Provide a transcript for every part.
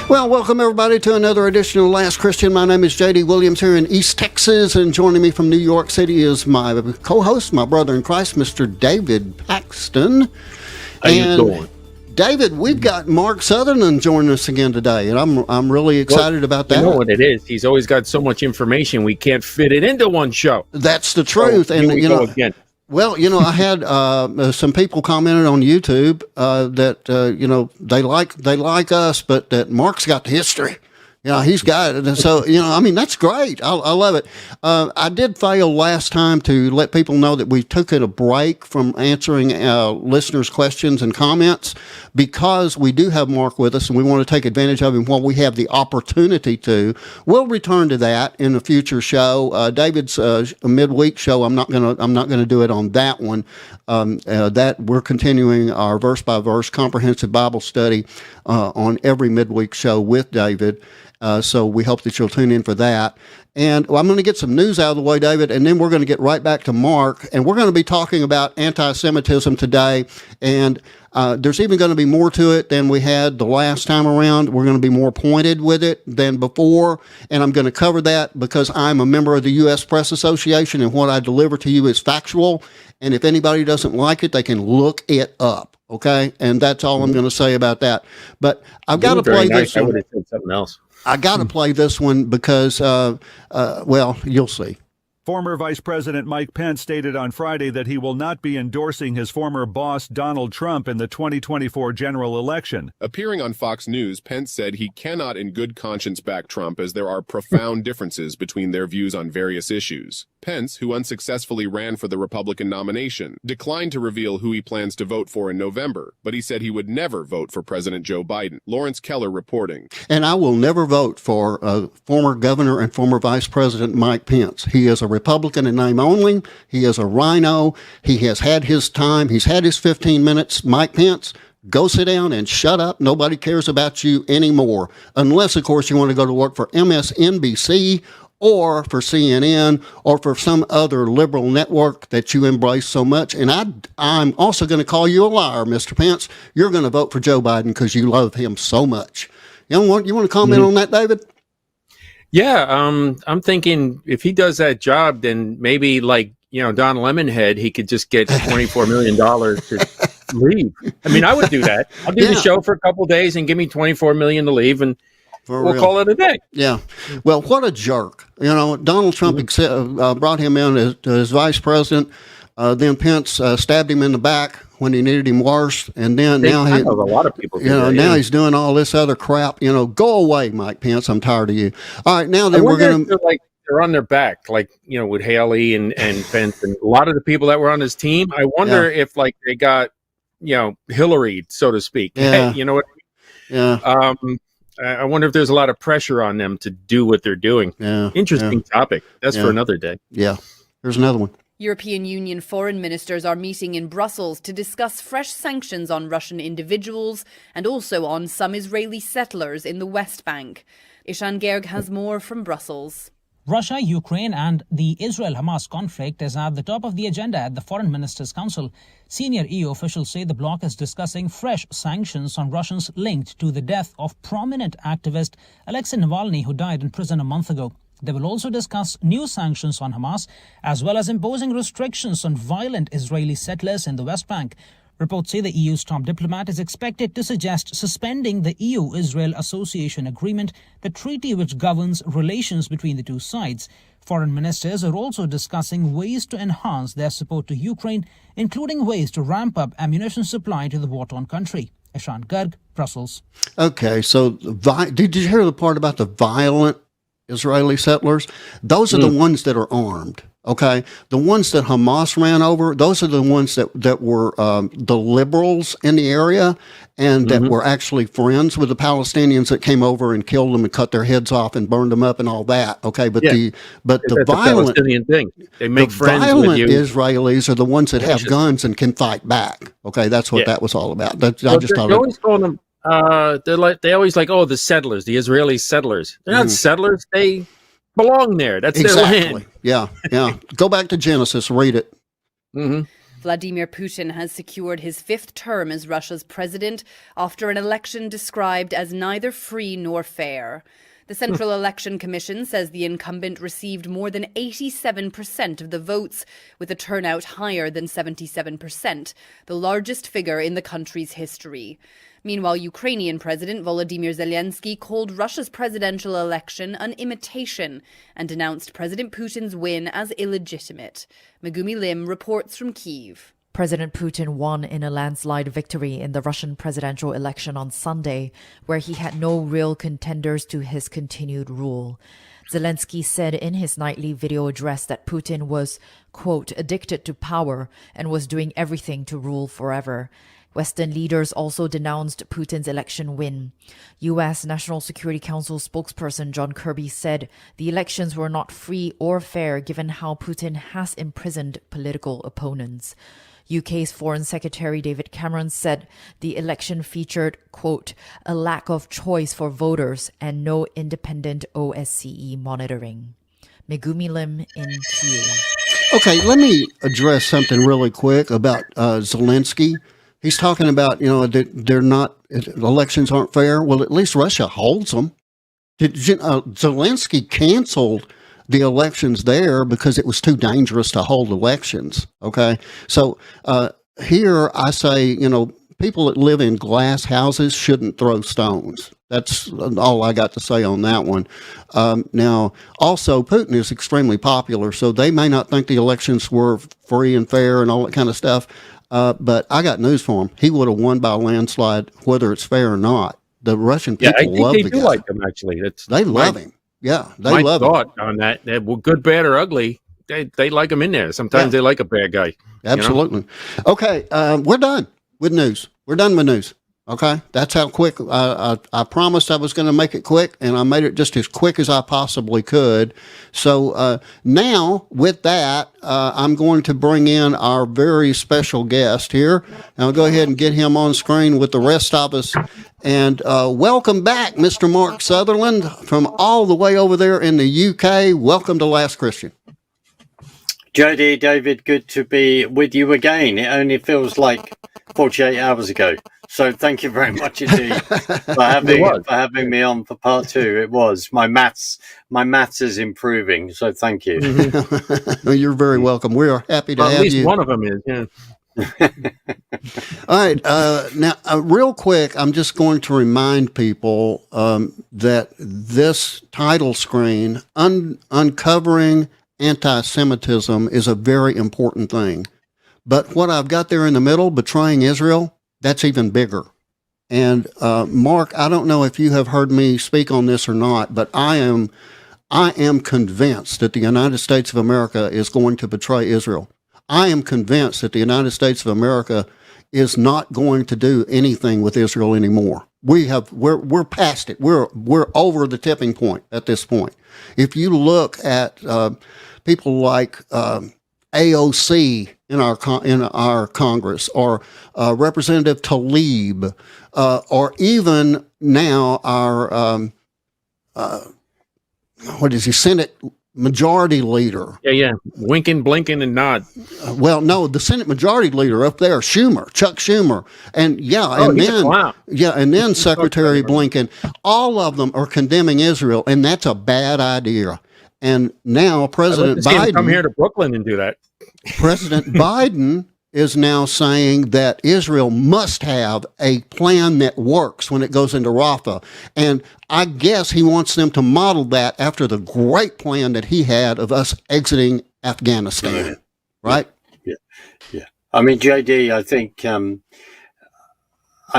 Well, welcome everybody to another edition of Last Christian. My name is J.D. Williams here in East Texas, and joining me from New York City is my co-host, my brother in Christ, Mr. David Paxton. How you doing? David, we've got Mark Sutherland joining us again today, and I'm really excited about that. You know what it is? He's always got so much information we can't fit it into one show. That's the truth, so, and you know. Again. Well, I had some people commented on YouTube that they like us, but that Mark's got the history. He's got it. And so, that's great. I love it. I did fail last time to let people know that we took a break from answering listeners' questions and comments because we do have Mark with us and we want to take advantage of him while we have the opportunity to. We'll return to that in a future show. David's midweek show, I'm not gonna do it on that one. That we're continuing our verse by verse comprehensive Bible study on every midweek show with David. So we hope that you'll tune in for that. And I'm going to get some news out of the way, David, and then we're going to get right back to Mark. And we're going to be talking about anti-Semitism today. And there's even going to be more to it than we had the last time around. We're going to be more pointed with it than before. And I'm going to cover that because I'm a member of the U.S. Press Association, and what I deliver to you is factual. And if anybody doesn't like it, they can look it up. Okay? And that's all I'm going to say about that. But I've got to play this one. I would have said something else. I got to play this one because, you'll see. Former Vice President Mike Pence stated on Friday that he will not be endorsing his former boss, Donald Trump, in the 2024 general election. Appearing on Fox News, Pence said he cannot in good conscience back Trump as there are profound differences between their views on various issues. Pence, who unsuccessfully ran for the Republican nomination, declined to reveal who he plans to vote for in November, but he said he would never vote for President Joe Biden. Lawrence Keller reporting. And I will never vote for former governor and former Vice President Mike Pence. He is a Republican in name only. He is a rhino. He has had his time. He's had his 15 minutes. Mike Pence, go sit down and shut up. Nobody cares about you anymore. Unless, of course, you want to go to work for MSNBC or for CNN or for some other liberal network that you embrace so much. And I'm also going to call you a liar, Mr. Pence. You're going to vote for Joe Biden because you love him so much. You want to comment on that, David? Yeah, I'm thinking if he does that job, then maybe like, Don Lemonhead, he could just get $24 million to leave. I mean, I would do that. I'll do the show for a couple of days and give me $24 million to leave, and we'll call it a day. Yeah. Well, what a jerk. Donald Trump brought him in as vice president. Then Pence stabbed him in the back when he needed him worse, and then now a lot of people. Now he's doing all this other crap. Go away, Mike Pence. I'm tired of you. All right, now then we're going to they're on their back, with Haley and Pence and a lot of the people that were on his team. I wonder if they got Hillary, so to speak. Yeah. You know what? Yeah. I wonder if there's a lot of pressure on them to do what they're doing. Yeah. Interesting topic. That's for another day. Yeah. Here's another one. European Union foreign ministers are meeting in Brussels to discuss fresh sanctions on Russian individuals and also on some Israeli settlers in the West Bank. Ishan Gerg has more from Brussels. Russia, Ukraine and the Israel-Hamas conflict is at the top of the agenda at the Foreign Ministers' Council. Senior EU officials say the bloc is discussing fresh sanctions on Russians linked to the death of prominent activist Alexei Navalny, who died in prison a month ago. They will also discuss new sanctions on Hamas, as well as imposing restrictions on violent Israeli settlers in the West Bank. Reports say the EU's top diplomat is expected to suggest suspending the EU-Israel Association Agreement, the treaty which governs relations between the two sides. Foreign ministers are also discussing ways to enhance their support to Ukraine, including ways to ramp up ammunition supply to the war-torn country. Ishan Garg, Brussels. Okay, so did you hear the part about the violent Israeli settlers? Those are the ones that are armed. Okay, the ones that Hamas ran over, those are the ones that were the liberals in the area and that were actually friends with the Palestinians that came over and killed them and cut their heads off and burned them up and all that. Okay, but the violent Palestinian thing, they make friends violent with you. Israelis are the ones that have guns and can fight back. Okay, that's what that was all about. I just thought always call them. They always the settlers, the Israeli settlers. They're not settlers. They belong there. That's their land. Yeah. Go back to Genesis. Read it. Mm-hmm. Vladimir Putin has secured his 5th term as Russia's president after an election described as neither free nor fair. The Central Election Commission says the incumbent received more than 87% of the votes, with a turnout higher than 77%, the largest figure in the country's history. Meanwhile, Ukrainian President Volodymyr Zelensky called Russia's presidential election an imitation and denounced President Putin's win as illegitimate. Megumi Lim reports from Kyiv. President Putin won in a landslide victory in the Russian presidential election on Sunday, where he had no real contenders to his continued rule. Zelensky said in his nightly video address that Putin was, quote, addicted to power and was doing everything to rule forever. Western leaders also denounced Putin's election win. U.S. National Security Council spokesperson John Kirby said the elections were not free or fair given how Putin has imprisoned political opponents. UK's Foreign Secretary David Cameron said the election featured, quote, a lack of choice for voters and no independent OSCE monitoring. Megumi Lim in Kyiv. Okay, let me address something really quick about Zelensky. He's talking about, they're not, elections aren't fair. Well, at least Russia holds them. Zelensky canceled the elections there because it was too dangerous to hold elections. Okay. So here I say, people that live in glass houses shouldn't throw stones. That's all I got to say on that one. Now, also, Putin is extremely popular, so they may not think the elections were free and fair and all that kind of stuff. But I got news for him. He would have won by a landslide, whether it's fair or not. The Russian people love the guy. They do like him, actually. They love him. Yeah, they my love thought him. on that. Well, good, bad, or ugly, they like him in there. Sometimes they like a bad guy. Absolutely. Okay, we're done with news. We're done with news. Okay, that's how quick. I promised I was going to make it quick, and I made it just as quick as I possibly could. So now, with that, I'm going to bring in our very special guest here. I'll go ahead and get him on screen with the rest of us. And welcome back, Mr. Mark Sutherland, from all the way over there in the UK. Welcome to Last Christian. Jody, David, good to be with you again. It only feels like 48 hours ago. So thank you very much indeed for having me on for part 2. It was my maths is improving. So thank you. Well, you're very welcome. We are happy to have you. At least one of them is. Yeah. All right. Now, real quick, I'm just going to remind people that this title screen, Uncovering Anti-Semitism, is a very important thing. But what I've got there in the middle, Betraying Israel, that's even bigger. And Mark, I don't know if you have heard me speak on this or not, but I am convinced that the United States of America is going to betray Israel. I am convinced that the United States of America is not going to do anything with Israel anymore. We're past it. We're over the tipping point at this point. If you look at people like AOC in our Congress, or Representative Tlaib, or even now our Senate Majority Leader. Yeah. Winking, blinking, and nod. Well, no, the Senate Majority Leader up there, Chuck Schumer, and then Secretary Blinken. All of them are condemning Israel, and that's a bad idea. And now President Biden come here to Brooklyn and do that. President Biden is now saying that Israel must have a plan that works when it goes into Rafah. And I guess he wants them to model that after the great plan that he had of us exiting Afghanistan, right? Yeah. I mean, JD, I think I'm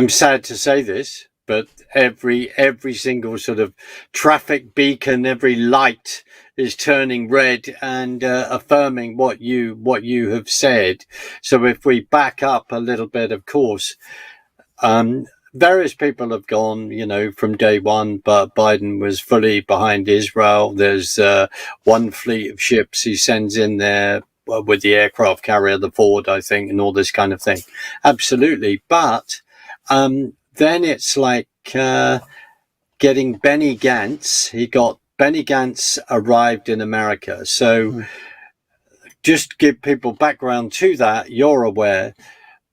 sad to say this, but every single sort of traffic beacon, every light is turning red and affirming what you have said. So if we back up a little bit, of course, various people have gone, from day one, but Biden was fully behind Israel. There's one fleet of ships he sends in there with the aircraft carrier, the Ford, I think, and all this kind of thing. Absolutely. But then it's like getting Benny Gantz. Benny Gantz arrived in America. So just give people background to that, you're aware.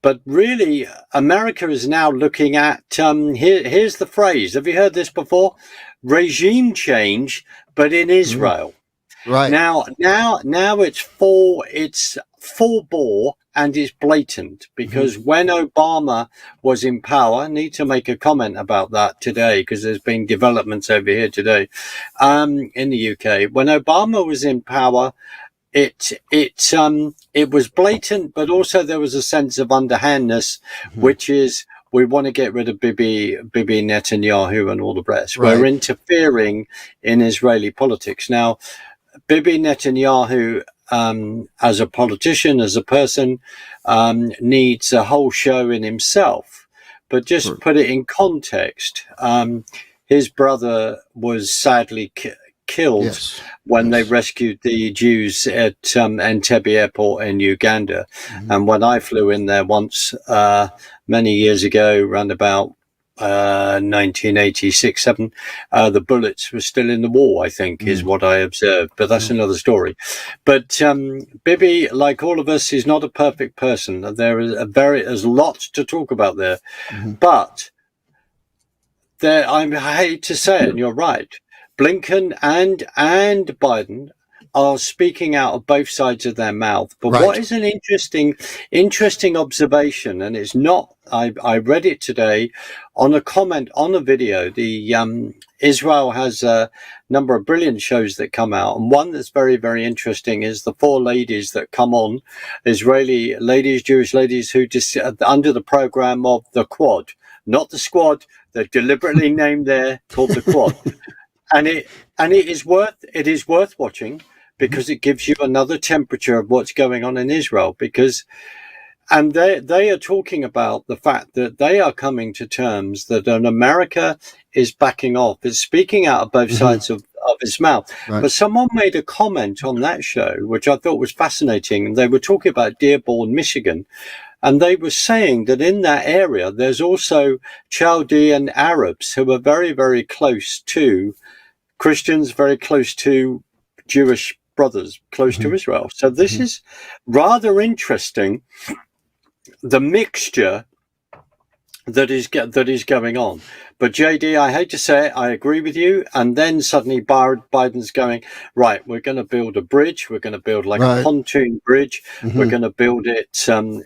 But really, America is now looking at, here's the phrase. Have you heard this before? Regime change, but in Israel. Right. Now it's full bore and it's blatant, because when Obama was in power, I need to make a comment about that today because there's been developments over here today, in the UK. When Obama was in power, it was blatant, but also there was a sense of underhandness, which is, we want to get rid of Bibi Netanyahu and all the rest. Right. We're interfering in Israeli politics. Now, Bibi Netanyahu, as a politician, as a person, needs a whole show in himself. But just put it in context. His brother was sadly killed when they rescued the Jews at Entebbe Airport in Uganda. And when I flew in there once, many years ago, around about 1986, 7, the bullets were still in the wall, I think, is what I observed. But that's another story. But Bibi, like all of us, is not a perfect person. There's lots to talk about there. But I hate to say it, and you're right, Blinken and Biden are speaking out of both sides of their mouth. But what is an interesting observation, and it's not, I read it today on a comment on a video. The Israel has a number of brilliant shows that come out, and one that's very, very interesting is the 4 ladies that come on, Israeli ladies, Jewish ladies, who under the program of the Quad, not the Squad. They're deliberately named there, called the Quad. And it is worth watching, because it gives you another temperature of what's going on in Israel. And they are talking about the fact that they are coming to terms that America is backing off. It's speaking out of both sides of its mouth. But someone made a comment on that show, which I thought was fascinating. And they were talking about Dearborn, Michigan. And they were saying that in that area, there's also Chaldean Arabs who are very, very close to Christians, very close to Jewish brothers, close to Israel. So this is rather interesting, the mixture that is going on. But JD, I hate to say it, I agree with you. And then suddenly Biden's going, right, we're going to build a bridge. We're going to build like a pontoon bridge. We're going to build it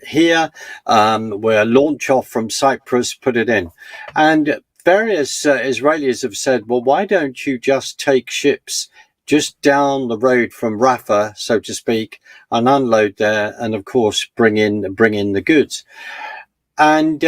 here. We'll launch off from Cyprus, put it in. And various Israelis have said, well, why don't you just take ships just down the road from Rafah, so to speak, and unload there, and of course bring in the goods. And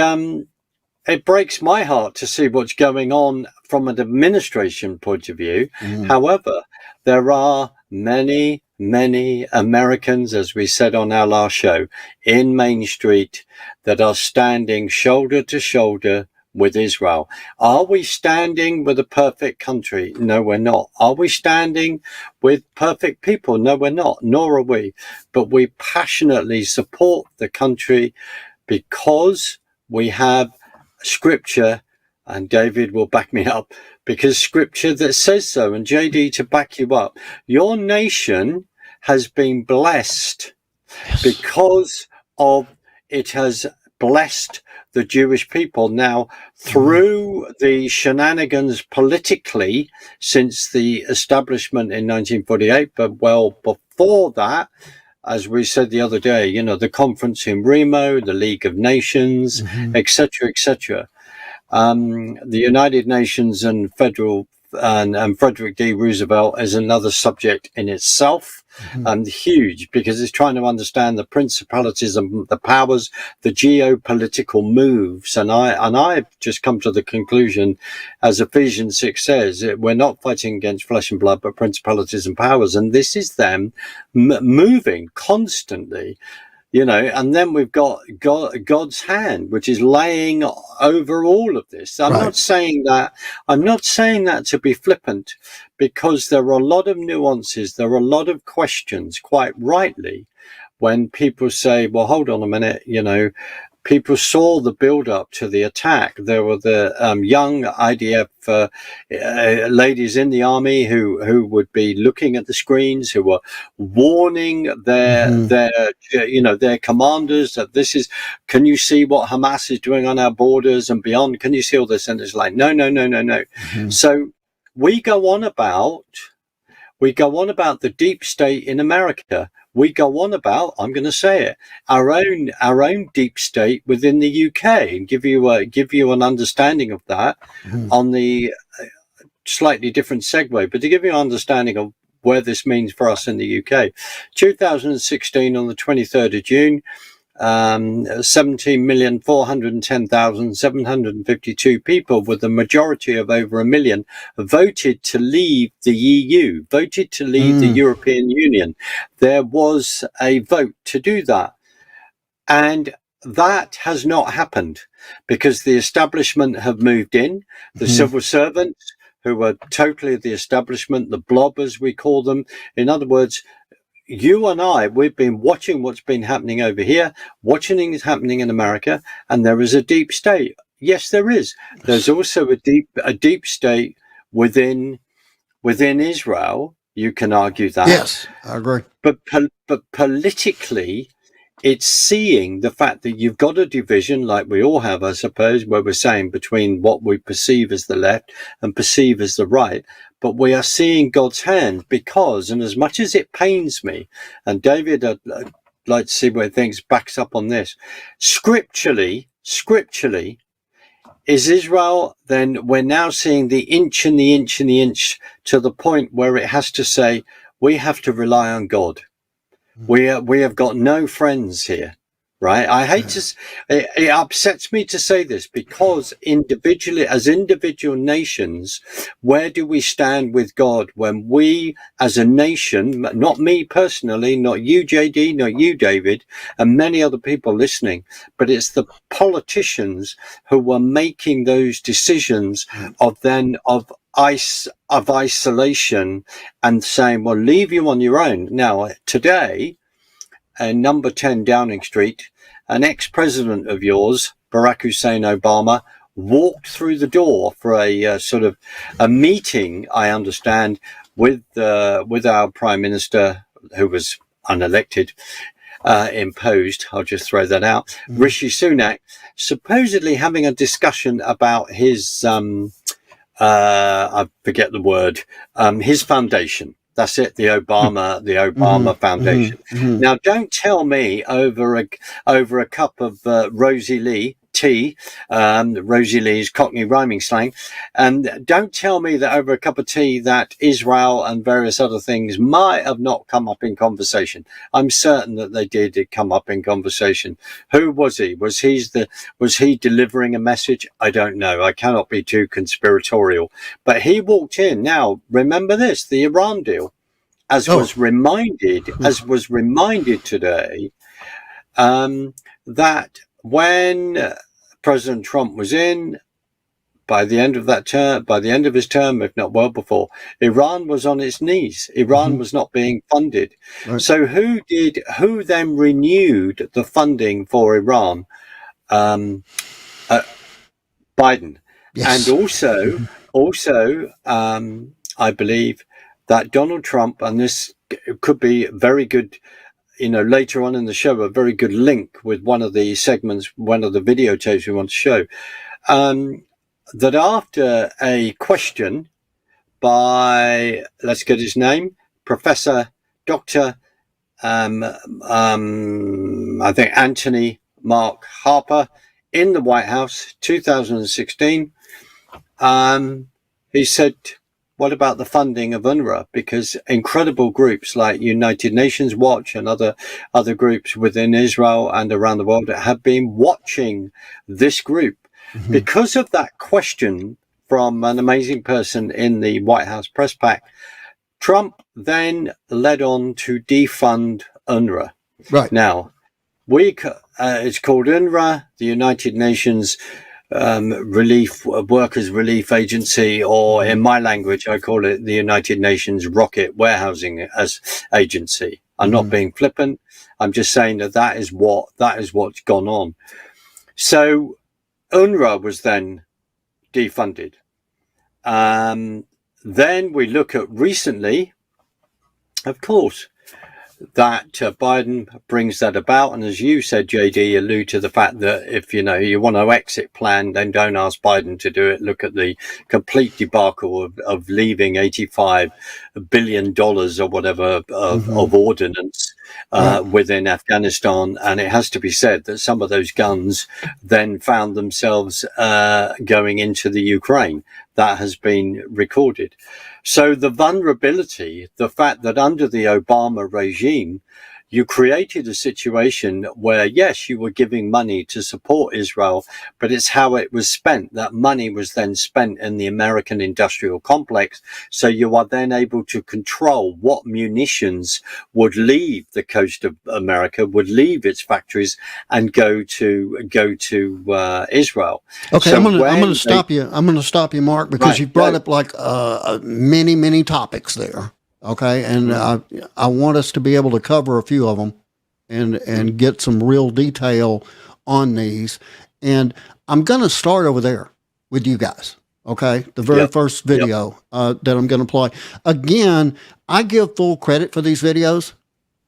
it breaks my heart to see what's going on from an administration point of view. However, there are many Americans, as we said on our last show, in Main Street that are standing shoulder to shoulder with Israel. Are we standing with a perfect country? No, we're not. Are we standing with perfect people? No, we're not, nor are we. But we passionately support the country because we have scripture, and David will back me up, because scripture that says so, and JD to back you up. Your nation has been blessed because of it has blessed the Jewish people. Now, through the shenanigans politically since the establishment in 1948, but well before that, as we said the other day, you know, the conference in Remo, the League of Nations, etc., etc. The United Nations and Frederick D. Roosevelt is another subject in itself, and huge, because it's trying to understand the principalities and the powers, the geopolitical moves. And I've just come to the conclusion, as Ephesians 6 says, we're not fighting against flesh and blood, but principalities and powers. And this is them moving constantly. You know, and then we've got God's hand, which is laying over all of this. I'm not saying that to be flippant, because there are a lot of nuances. There are a lot of questions, quite rightly, when people say, well, hold on a minute, you know, people saw the build up to the attack. There were the young IDF ladies in the army who would be looking at the screens, who were warning their commanders that this is, can you see what Hamas is doing on our borders and beyond? Can you see all this? And it's like, no. So we go on about the deep state in America. We go on about, I'm going to say it, our own deep state within the UK, and give you an understanding of that on the slightly different segue, but to give you an understanding of where this means for us in the UK. 2016, on the 23rd of June, 17,410,752 people, with the majority of over 1 million, voted to leave the EU, voted to leave the European Union. There was a vote to do that. And that has not happened because the establishment have moved in, the civil servants who are totally the establishment, the blob as we call them. In other words, you and I, we've been watching what's been happening over here, watching things happening in America, and there is a deep state. Yes, there is. There's also a deep state within Israel. You can argue that. Yes, I agree. But politically, it's seeing the fact that you've got a division, like we all have, I suppose, where we're saying between what we perceive as the left and perceive as the right. But we are seeing God's hand because, and as much as it pains me, and David, I'd like to see where things backs up on this, scripturally, is Israel, then we're now seeing the inch and the inch and the inch to the point where it has to say, we have to rely on God. We have got no friends here, right? I hate to, it upsets me to say this because individually, as individual nations, where do we stand with God when we as a nation, not me personally, not you, JD, not you, David, and many other people listening, but it's the politicians who are making those decisions of isolation and saying, well, leave you on your own. Now, today, number 10 Downing Street, an ex-president of yours, Barack Hussein Obama, walked through the door for a sort of a meeting, I understand, with our Prime Minister, who was unelected, imposed, I'll just throw that out, Rishi Sunak, supposedly having a discussion about his I forget the word, his foundation. That's it, the Obama Foundation. Now, don't tell me over a cup of Rosie Lee tea, Rosie Lee's Cockney rhyming slang, and don't tell me that over a cup of tea that Israel and various other things might have not come up in conversation. I'm certain that they did come up in conversation. Who was he? Was he delivering a message? I don't know. I cannot be too conspiratorial. But he walked in. Now, remember this, the Iran deal, as was reminded today, that when President Trump was in, by the end of his term, if not well before, Iran was on its knees. Iran was not being funded. Right. So who then renewed the funding for Iran? Biden. Yes. And also, I believe that Donald Trump, and this could be very good, later on in the show, a very good link with one of the segments, one of the videotapes we want to show, that after a question by, let's get his name, Professor Dr. I think Anthony Mark Harper in the White House, 2016, he said, what about the funding of UNRWA? Because incredible groups like United Nations Watch and other groups within Israel and around the world have been watching this group. Because of that question from an amazing person in the White House press pack, Trump then led on to defund UNRWA. Right. Now, it's called UNRWA, the United Nations Workers Relief Agency, or in my language, I call it the United Nations Rocket Warehousing Agency. I'm not being flippant. I'm just saying that is what's gone on. So UNRWA was then defunded. Then we look at recently, of course, that Biden brings that about. And as you said, JD, allude to the fact that if, you want to exit plan, then don't ask Biden to do it. Look at the complete debacle of leaving $85 billion or whatever of ordnance within Afghanistan. And it has to be said that some of those guns then found themselves going into the Ukraine. That has been recorded. So the vulnerability, the fact that under the Obama regime, you created a situation where, yes, you were giving money to support Israel, but it's how it was spent. That money was then spent in the American industrial complex. So you are then able to control what munitions would leave the coast of America, would leave its factories and go to Israel. Okay, so I'm going to stop you. I'm going to stop you, Mark, because you brought up like many topics there. Okay, and I want us to be able to cover a few of them and get some real detail on these. And I'm going to start over there with you guys. Okay, the very first video that I'm going to play. Again, I give full credit for these videos.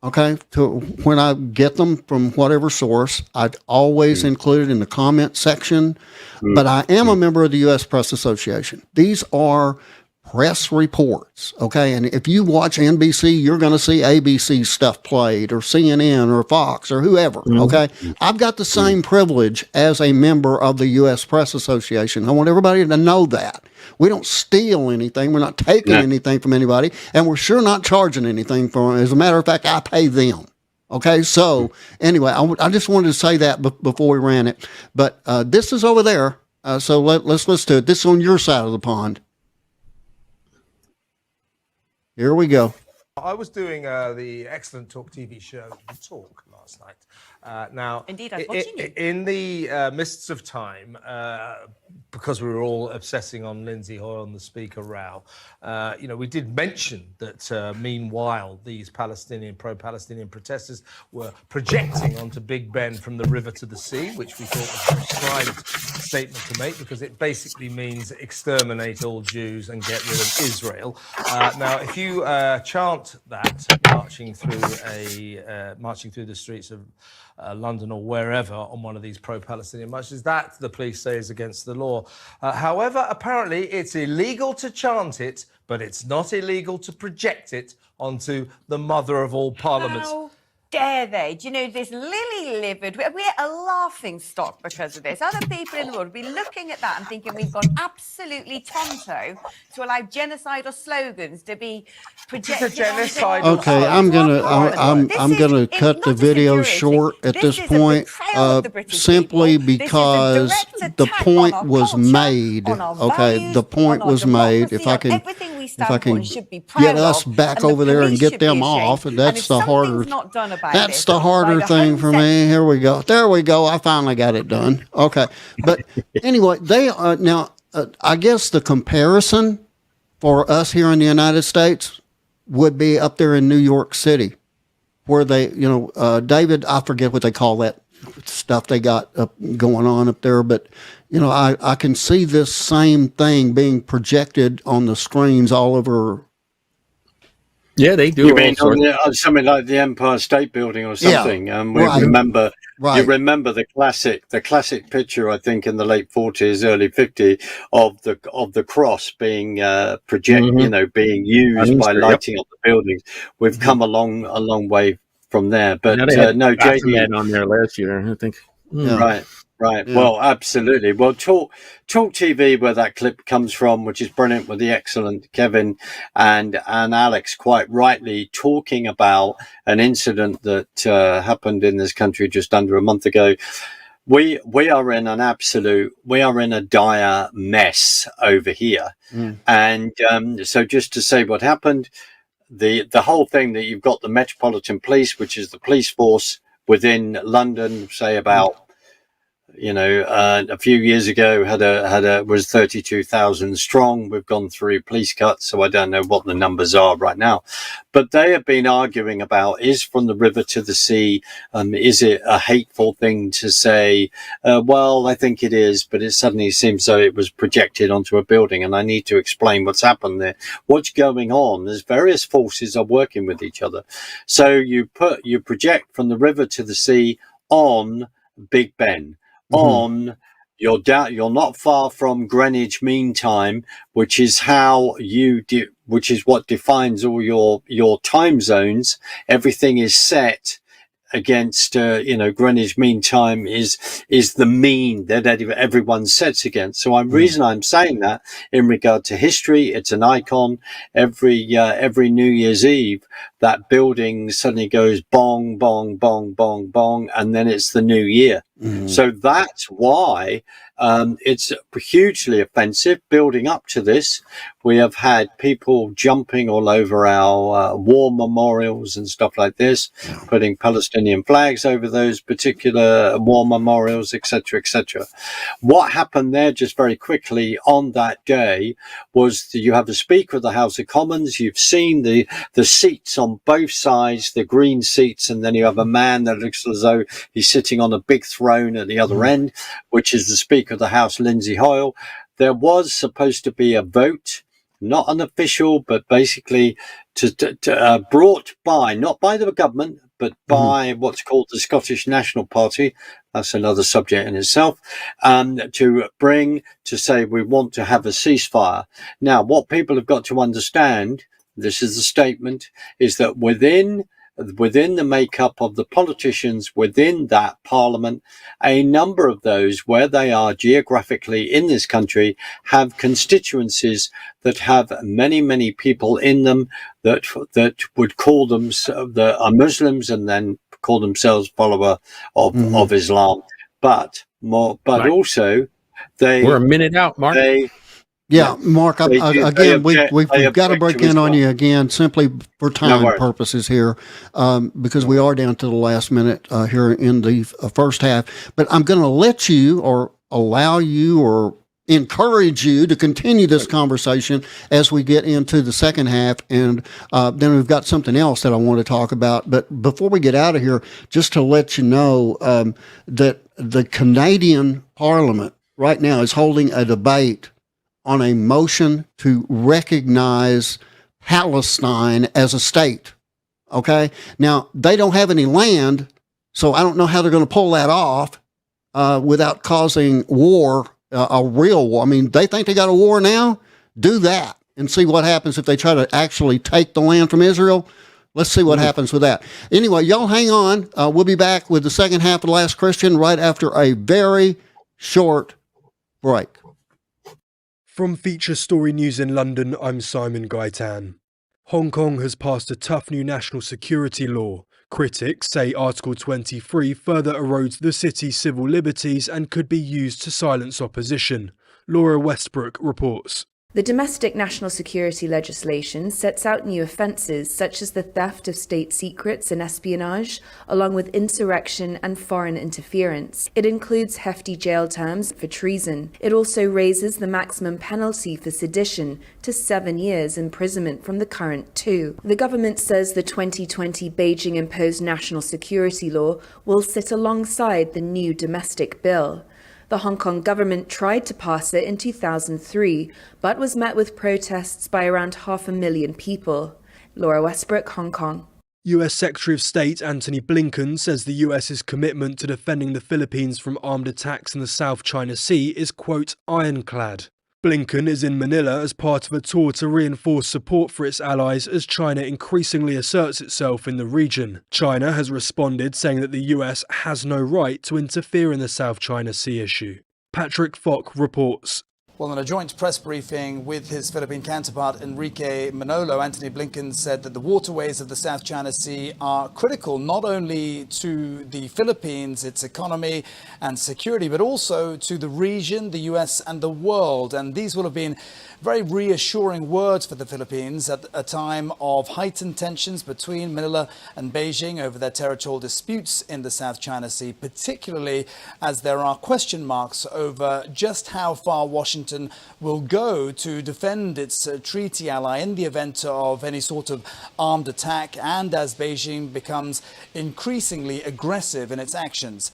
Okay, to when I get them from whatever source, I'd always include it in the comment section. But I am a member of the U.S. Press Association. These are press reports, okay? And if you watch NBC, you're going to see ABC stuff played, or CNN, or Fox, or whoever, okay? I've got the same privilege as a member of the U.S. Press Association. I want everybody to know that. We don't steal anything. We're not taking anything from anybody, and we're sure not charging anything for it. As a matter of fact, I pay them. Okay, so anyway, I just wanted to say that before we ran it. But this is over there, so let's listen to it. This is on your side of the pond. Here we go. I was doing the excellent Talk TV show, The Talk, last night. Now, indeed, I was watching you. In the mists of time, because we were all obsessing on Lindsay Hoyle and the Speaker row, we did mention that meanwhile these pro-Palestinian protesters were projecting onto Big Ben from the river to the sea, which we thought was a prescribed statement to make because it basically means exterminate all Jews and get rid of Israel. Now, if you chant that marching through the streets of London or wherever on one of these pro-Palestinian marches, that the police say is against the law. However, apparently it's illegal to chant it, but it's not illegal to project it onto the mother of all parliaments. How dare they? Do you know, this lily-livered, we're a laughing stock because of this. Other people in the world would be looking at that and thinking we've gone absolutely tonto to allow genocidal slogans to be projected. It's a genocide. Okay, I'm gonna cut the video short at this point, simply because the point was made. Okay, the point was made. If I can get us back over there and get them off, that's the harder. That's the harder thing for me. Here we go. There we go. I finally got it done. Okay, but anyway, they are now. I guess the comparison for us here in the United States would be up there in New York City, where they, David, I forget what they call that stuff they got going on up there, but, I can see this same thing being projected on the screens all over. Yeah, they do. You mean on something like the Empire State Building or something? Yeah, we remember. Right. You remember the classic picture, I think, in the late 40s, early 50s, of the cross being being used by lighting up the buildings. We've come a long way from there. But no, JD on there last year, I think. Right. Yeah. Well, absolutely. Well, Talk TV, where that clip comes from, which is brilliant, with the excellent Kevin and Alex quite rightly talking about an incident that happened in this country just under a month ago. We are in a dire mess over here. And so just to say what happened, the whole thing that you've got the Metropolitan Police, which is the police force within London, say about A few years ago was 32,000 strong. We've gone through police cuts, so I don't know what the numbers are right now. But they have been arguing about, is from the river to the sea, is it a hateful thing to say? Well, I think it is, but it suddenly seems though it was projected onto a building, and I need to explain what's happened there. What's going on? There's various forces are working with each other. So you project from the river to the sea on Big Ben. On you're not far from Greenwich Mean Time, which is how which is what defines all your time zones. Everything is set against Greenwich Mean Time is the mean that everyone sets against. So reason I'm saying that in regard to history, it's an icon. Every New Year's Eve, that building suddenly goes bong, bong, bong, bong, bong, and then it's the new year. So that's why it's hugely offensive. Building up to this, we have had people jumping all over our war memorials and stuff like this, putting Palestinian flags over those particular war memorials, etc., etc. What happened there, just very quickly, on that day was that you have the Speaker of the House of Commons. You've seen the seats on both sides, the green seats, and then you have a man that looks as though he's sitting on a big throne at the other end, which is the Speaker of the House, Lindsay Hoyle. There was supposed to be a vote, not unofficial, but basically brought by, not by the government, but by what's called the Scottish National Party. That's another subject in itself, to say we want to have a ceasefire. Now, what people have got to understand, this is the statement, is that within the makeup of the politicians within that parliament, a number of those, where they are geographically in this country, have constituencies that have many, many people in them that would call them, that are Muslims and then call themselves follower of Islam. But also we're a minute out, Mark. Mark, again, we've got to break in on you again simply for time purposes here, because we are down to the last minute here in the first half. But I'm going to let you, or allow you, or encourage you to continue this conversation as we get into the second half. And then we've got something else that I want to talk about. But before we get out of here, just to let you know that the Canadian Parliament right now is holding a debate on a motion to recognize Palestine as a state. Okay? Now, they don't have any land, so I don't know how they're going to pull that off without causing war, a real war. I mean, they think they got a war now? Do that and see what happens if they try to actually take the land from Israel. Let's see what happens with that. Anyway, y'all hang on. We'll be back with the second half of The Last Christian right after a very short break. From Feature Story News in London, I'm Simon Gaitan. Hong Kong has passed a tough new national security law. Critics say Article 23 further erodes the city's civil liberties and could be used to silence opposition. Laura Westbrook reports. The domestic national security legislation sets out new offences such as the theft of state secrets and espionage, along with insurrection and foreign interference. It includes hefty jail terms for treason. It also raises the maximum penalty for sedition to 7 years imprisonment from the current 2. The government says the 2020 Beijing-imposed national security law will sit alongside the new domestic bill. The Hong Kong government tried to pass it in 2003, but was met with protests by around 500,000 people. Laura Westbrook, Hong Kong. US Secretary of State Antony Blinken says the US's commitment to defending the Philippines from armed attacks in the South China Sea is, quote, ironclad. Blinken is in Manila as part of a tour to reinforce support for its allies as China increasingly asserts itself in the region. China has responded, saying that the US has no right to interfere in the South China Sea issue. Patrick Falk reports. Well, in a joint press briefing with his Philippine counterpart, Enrique Manolo, Antony Blinken said that the waterways of the South China Sea are critical not only to the Philippines, its economy and security, but also to the region, the US and the world. And these will have been very reassuring words for the Philippines at a time of heightened tensions between Manila and Beijing over their territorial disputes in the South China Sea, particularly as there are question marks over just how far Washington will go to defend its treaty ally in the event of any sort of armed attack, and as Beijing becomes increasingly aggressive in its actions.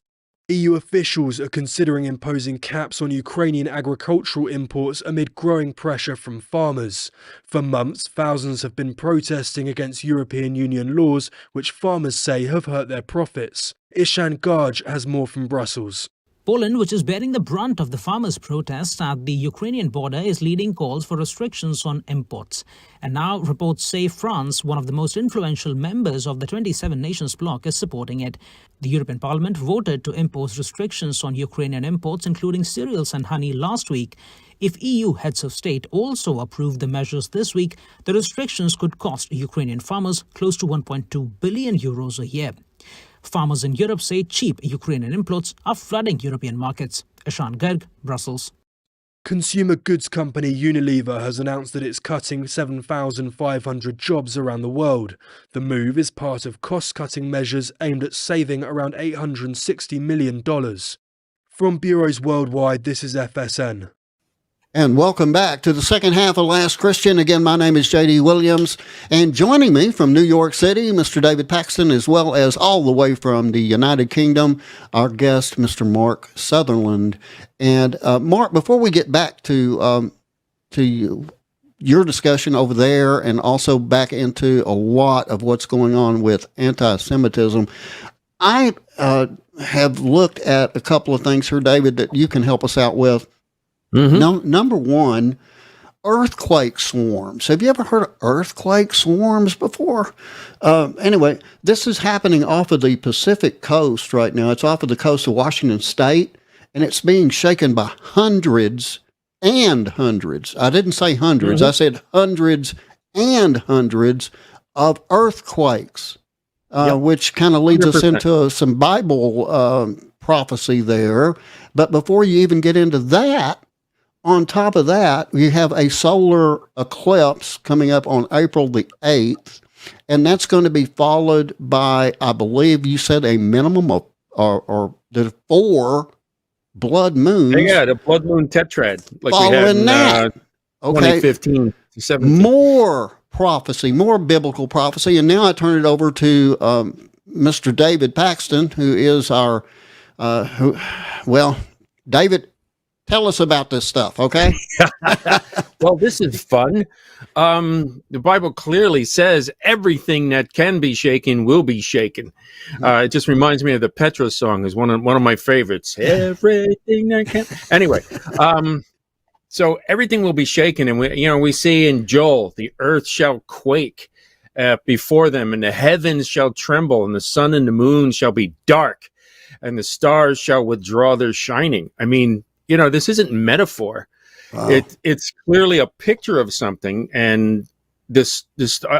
EU officials are considering imposing caps on Ukrainian agricultural imports amid growing pressure from farmers. For months, thousands have been protesting against European Union laws, which farmers say have hurt their profits. Ishan Garg has more from Brussels. Poland, which is bearing the brunt of the farmers' protests at the Ukrainian border, is leading calls for restrictions on imports. And now reports say France, one of the most influential members of the 27 nations bloc, is supporting it. The European Parliament voted to impose restrictions on Ukrainian imports, including cereals and honey, last week. If EU heads of state also approve the measures this week, the restrictions could cost Ukrainian farmers close to 1.2 billion euros a year. Farmers in Europe say cheap Ukrainian imports are flooding European markets. Ishan Garg, Brussels. Consumer goods company Unilever has announced that it's cutting 7,500 jobs around the world. The move is part of cost-cutting measures aimed at saving around $860 million. From bureaus worldwide, this is FSN. And welcome back to the second half of Last Christian. Again, my name is J.D. Williams, and joining me from New York City, Mr. David Paxton, as well as all the way from the United Kingdom, our guest, Mr. Mark Sutherland. And Mark, before we get back to your discussion over there and also back into a lot of what's going on with anti-Semitism, I have looked at a couple of things here, David, that you can help us out with. Mm-hmm. Number one, earthquake swarms. Have you ever heard of earthquake swarms before? Anyway, this is happening off of the Pacific coast right now. It's off of the coast of Washington State, and it's being shaken by hundreds and hundreds. I didn't say hundreds. Mm-hmm. I said hundreds and hundreds of earthquakes, which kind of leads 100%. Us into some Bible prophecy there. But before you even get into that, on top of that, you have a solar eclipse coming up on April the 8th, and that's going to be followed by, I believe you said, a minimum of or the 4 blood moons. Yeah, the blood moon tetrad. Like following we had in, 2015 to 17. More prophecy, more biblical prophecy. And now I turn it over to Mr. David Paxton, who is our, David, tell us about this stuff, okay? Well, this is fun. The Bible clearly says everything that can be shaken will be shaken. It just reminds me of the Petra song. Is one of my favorites. Everything that can. Anyway, so everything will be shaken, and we see in Joel, the earth shall quake before them, and the heavens shall tremble, and the sun and the moon shall be dark, and the stars shall withdraw their shining. I mean, this isn't metaphor. Wow. It's clearly a picture of something. And this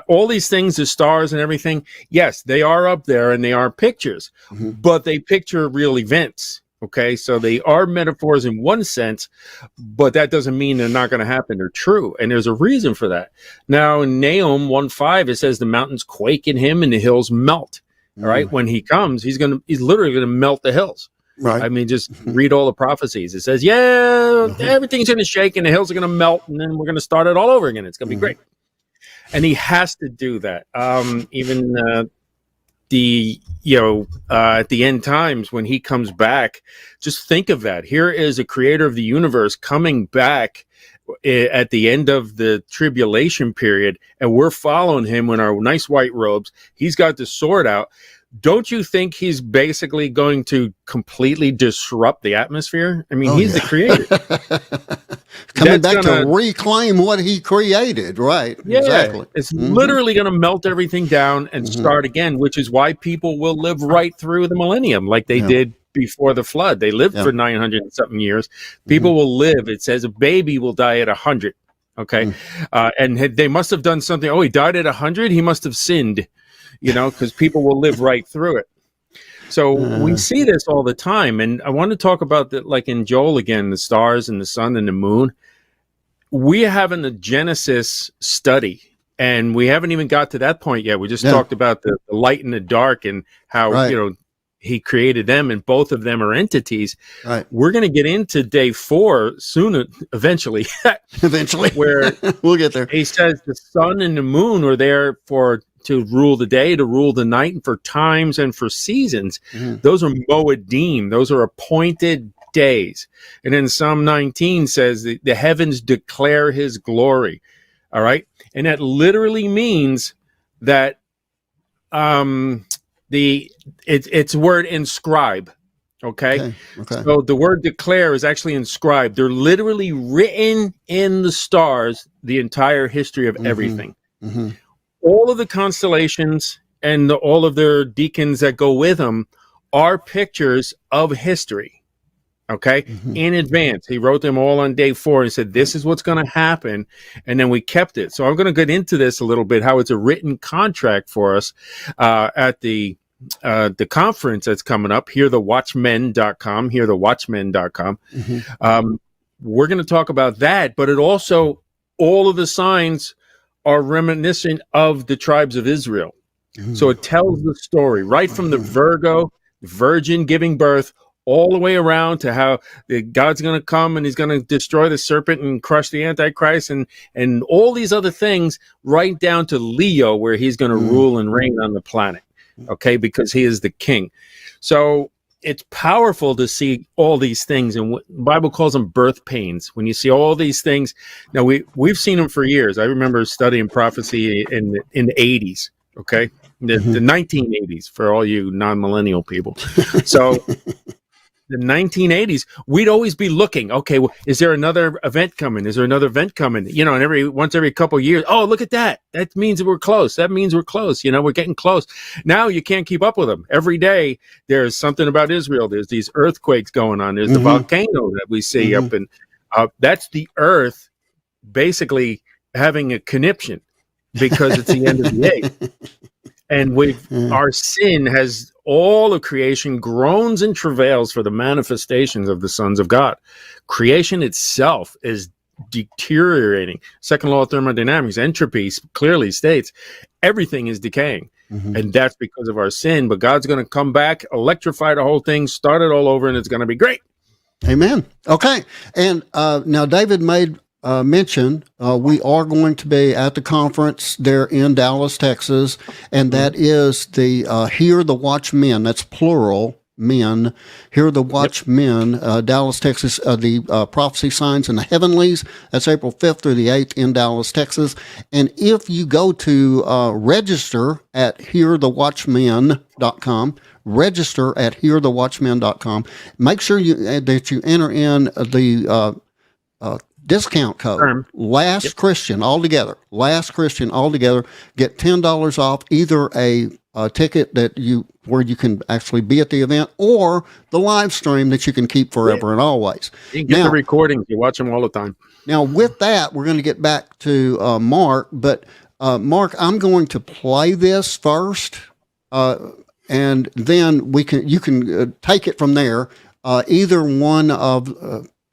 all these things, the stars and everything, yes, they are up there and they are pictures, mm-hmm. but they picture real events. Okay, so they are metaphors in one sense, but that doesn't mean they're not going to happen. They're true, and there's a reason for that. Now, in Nahum 1:5, it says the mountains quake in him and the hills melt. All right, when he comes, he's literally going to melt the hills. Right. I mean, just read all the prophecies. It says, everything's going to shake and the hills are going to melt, and then we're going to start it all over again. It's going to be great. And he has to do that. Even at the end times when he comes back, just think of that. Here is a creator of the universe coming back at the end of the tribulation period, and we're following him in our nice white robes. He's got the sword out. Don't you think he's basically going to completely disrupt the atmosphere? I mean, he's the creator. Coming back to reclaim what he created, right? Yeah, exactly. It's literally going to melt everything down and start again, which is why people will live right through the millennium like they did before the flood. They lived for 900 and something years. People will live. It says a baby will die at 100. Okay. And they must have done something. Oh, he died at 100. He must have sinned, because people will live right through it. So we see this all the time. And I want to talk about that, like in Joel again, the stars and the sun and the moon. We are having a Genesis study, and we haven't even got to that point yet. We just talked about the light and the dark and how, he created them, and both of them are entities. Right. We're going to get into day 4 soon, eventually. Where we'll get there. He says the sun and the moon are there to rule the day, to rule the night, and for times and for seasons. Those are Moedim. Those are appointed days. And then Psalm 19 says the heavens declare his glory. All right. And that literally means that it's word inscribe. Okay. So the word declare is actually inscribed. They're literally written in the stars, the entire history of everything. All of the constellations and all of their deacons that go with them are pictures of history. Okay. In advance. He wrote them all on day 4 and said, this is what's going to happen. And then we kept it. So I'm going to get into this a little bit, how it's a written contract for us at the conference that's coming up, hearthewatchmen.com, hearthewatchmen.com. We're going to talk about that, but it also, all of the signs are reminiscent of the tribes of Israel. So it tells the story right from the virgin giving birth, all the way around to how God's going to come and he's going to destroy the serpent and crush the Antichrist and all these other things, right down to Leo, where he's going to rule and reign on the planet. Okay, because he is the king. So it's powerful to see all these things, and what the Bible calls them birth pains. When you see all these things, now we've seen them for years. I remember studying prophecy in the 80s. Okay, the 1980s for all you non-millennial people. So the 1980s, we'd always be looking, okay, well, is there another event coming? Is there another event coming? And once every couple of years, oh, look at that. That means we're close. That means we're close. We're getting close. Now you can't keep up with them. Every day there's something about Israel. There's these earthquakes going on. There's the volcano that we see up in, that's the earth basically having a conniption because it's the end of the age. And our sin has all of creation groans and travails for the manifestations of the sons of God. Creation itself is deteriorating. Second law of thermodynamics, entropy clearly states everything is decaying. And that's because of our sin. But God's going to come back, electrify the whole thing, start it all over, and it's going to be great. Amen. Okay. And now David made mention, we are going to be at the conference there in Dallas, Texas, and that is the Hear the Watchmen. That's plural, men. Hear the Watchmen, Dallas, Texas, the Prophecy Signs in the Heavenlies. That's April 5th through the 8th in Dallas, Texas. And if you go to register at hearthewatchmen.com, register at hearthewatchmen.com, make sure that you enter in the discount code, Last Christian altogether, Last Christian altogether, get $10 off either a ticket where you can actually be at the event, or the live stream that you can keep forever and always. You can get the recordings. You watch them all the time. Now, with that, we're going to get back to Mark, but Mark, I'm going to play this first, and then you can take it from there.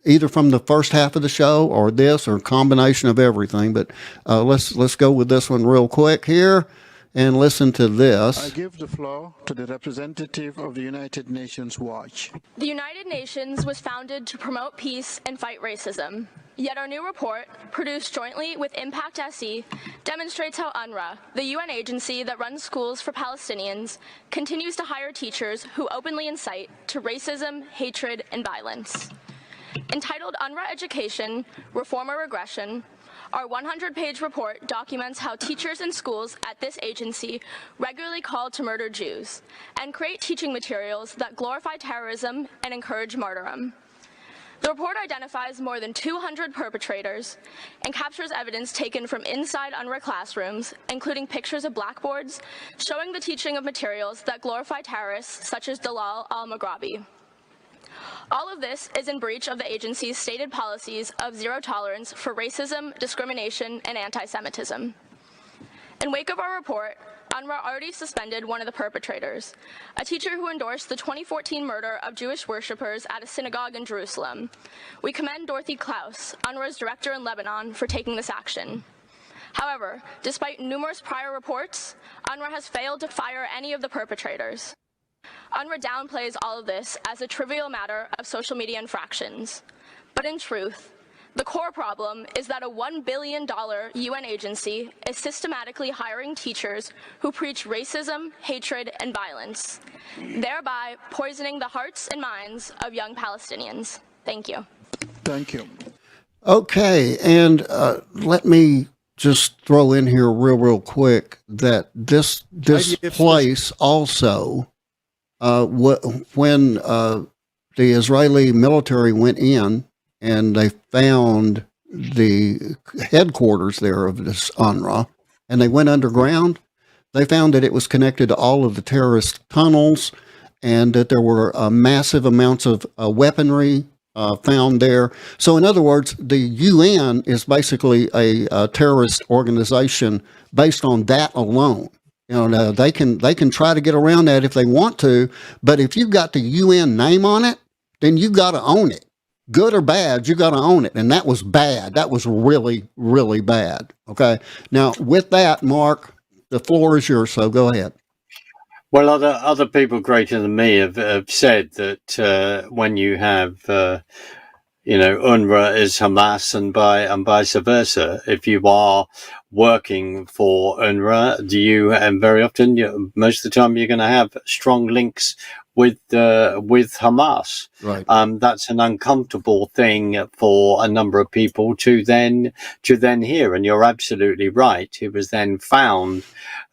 Either from the first half of the show or this, or a combination of everything. But let's go with this one real quick here and listen to this. I give the floor to the representative of the United Nations Watch. The United Nations was founded to promote peace and fight racism. Yet our new report, produced jointly with Impact SE, demonstrates how UNRWA, the UN agency that runs schools for Palestinians, continues to hire teachers who openly incite to racism, hatred, and violence. Entitled UNRWA Education, Reform or Regression, our 100-page report documents how teachers in schools at this agency regularly call to murder Jews and create teaching materials that glorify terrorism and encourage martyrdom. The report identifies more than 200 perpetrators and captures evidence taken from inside UNRWA classrooms, including pictures of blackboards showing the teaching of materials that glorify terrorists such as Dalal al-Maghrabi. All of this is in breach of the agency's stated policies of zero tolerance for racism, discrimination, and anti-Semitism. In wake of our report, UNRWA already suspended one of the perpetrators, a teacher who endorsed the 2014 murder of Jewish worshippers at a synagogue in Jerusalem. We commend Dorothy Klaus, UNRWA's director in Lebanon, for taking this action. However, despite numerous prior reports, UNRWA has failed to fire any of the perpetrators. UNRWA downplays all of this as a trivial matter of social media infractions. But in truth, the core problem is that a $1 billion UN agency is systematically hiring teachers who preach racism, hatred, and violence, thereby poisoning the hearts and minds of young Palestinians. Thank you. Thank you. Okay, and let me just throw in here real quick that this place also, when the Israeli military went in and they found the headquarters there of this UNRWA, and they went underground, they found that it was connected to all of the terrorist tunnels, and that there were massive amounts of weaponry found there. So in other words, the UN is basically a terrorist organization based on that alone. You know, they can try to get around that if they want to, but if you've got the UN name on it, then you got to own it. Good or bad, you got to own it. And that was bad. That was really, really bad. Okay. Now, with that, Mark, the floor is yours, so go ahead. Well, other people greater than me have said that when you have UNRWA is Hamas and vice versa. If you are working for UNRWA, and very often, most of the time, you're going to have strong links with Hamas. Right. That's an uncomfortable thing for a number of people to then hear. And you're absolutely right. It was then found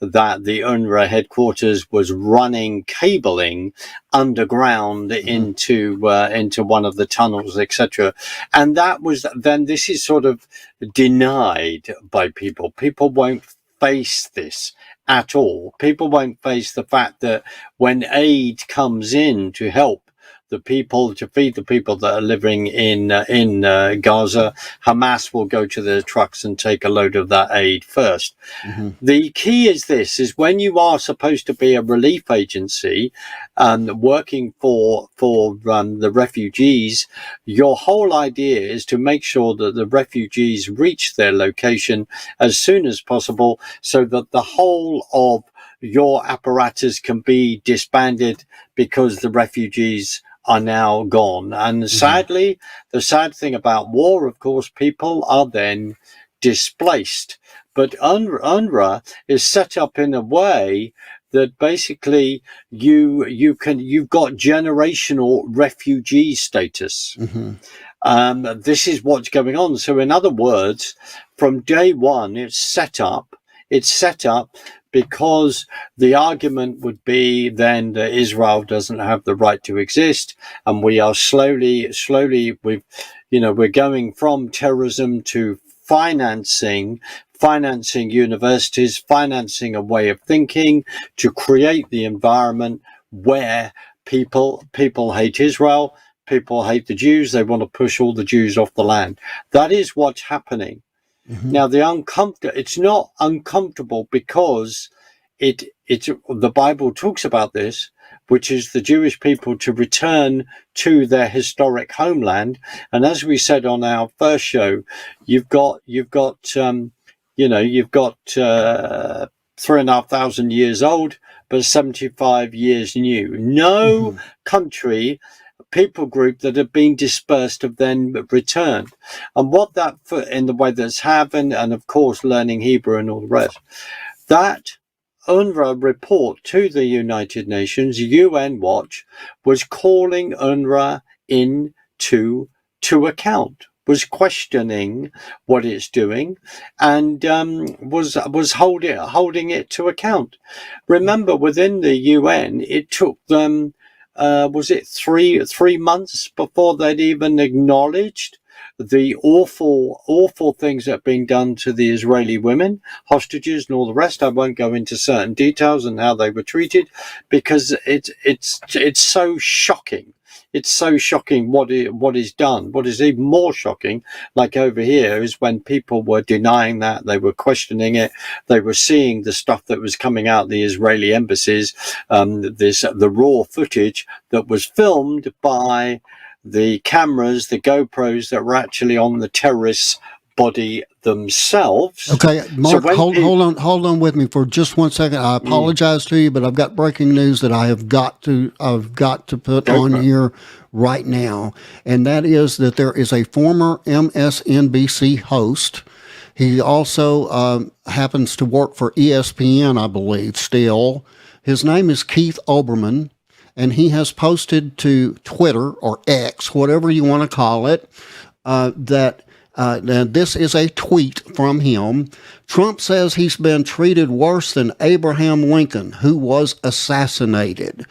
that the UNRWA headquarters was running cabling underground into one of the tunnels, etc. And that was then. This is sort of denied by people. People won't face this at all. People won't face the fact that when aid comes in to help the people, to feed the people that are living in Gaza, Hamas will go to the trucks and take a load of that aid first. Mm-hmm. The key is this, is when you are supposed to be a relief agency working for the refugees, your whole idea is to make sure that the refugees reach their location as soon as possible so that the whole of your apparatus can be disbanded because the refugees are now gone. And sadly, the sad thing about war, of course, people are then displaced. But UNRWA is set up in a way that basically you've got generational refugee status. Mm-hmm. This is what's going on. So in other words, from day one, it's set up because the argument would be then that Israel doesn't have the right to exist, and we are slowly we're going from terrorism to financing universities, financing a way of thinking to create the environment where people hate Israel, people hate the Jews, they want to push all the Jews off the land. That is what's happening. Mm-hmm. Now, it's not uncomfortable because the Bible talks about this, which is the Jewish people to return to their historic homeland. And as we said on our first show, you've got 3,500 years old, but 75 years new. No country, people group that have been dispersed have then returned. And what that, in the way that's happened, and of course learning Hebrew and all the rest, that UNRWA report to the United Nations, UN Watch, was calling UNRWA to account, was questioning what it's doing, and was holding it to account. Remember, within the UN, it took them was it three months before they'd even acknowledged the awful things that are being done to the Israeli women, hostages and all the rest. I won't go into certain details and how they were treated because it's so shocking. it's so shocking what is done. What is even more shocking, like over here, is when people were denying that, they were questioning it, they were seeing the stuff that was coming out the Israeli embassies, the raw footage that was filmed by the cameras, the GoPros that were actually on the terrorists' body themselves. Okay, Mark, So hold on with me for just 1 second. I apologize to you, but I've got breaking news that I've got to put on here right now, and that is that there is a former MSNBC host. He also happens to work for ESPN, I believe, still. His name is Keith Olbermann, and he has posted to Twitter or X, whatever you want to call it, that this is a tweet from him. Trump says he's been treated worse than Abraham Lincoln, who was assassinated.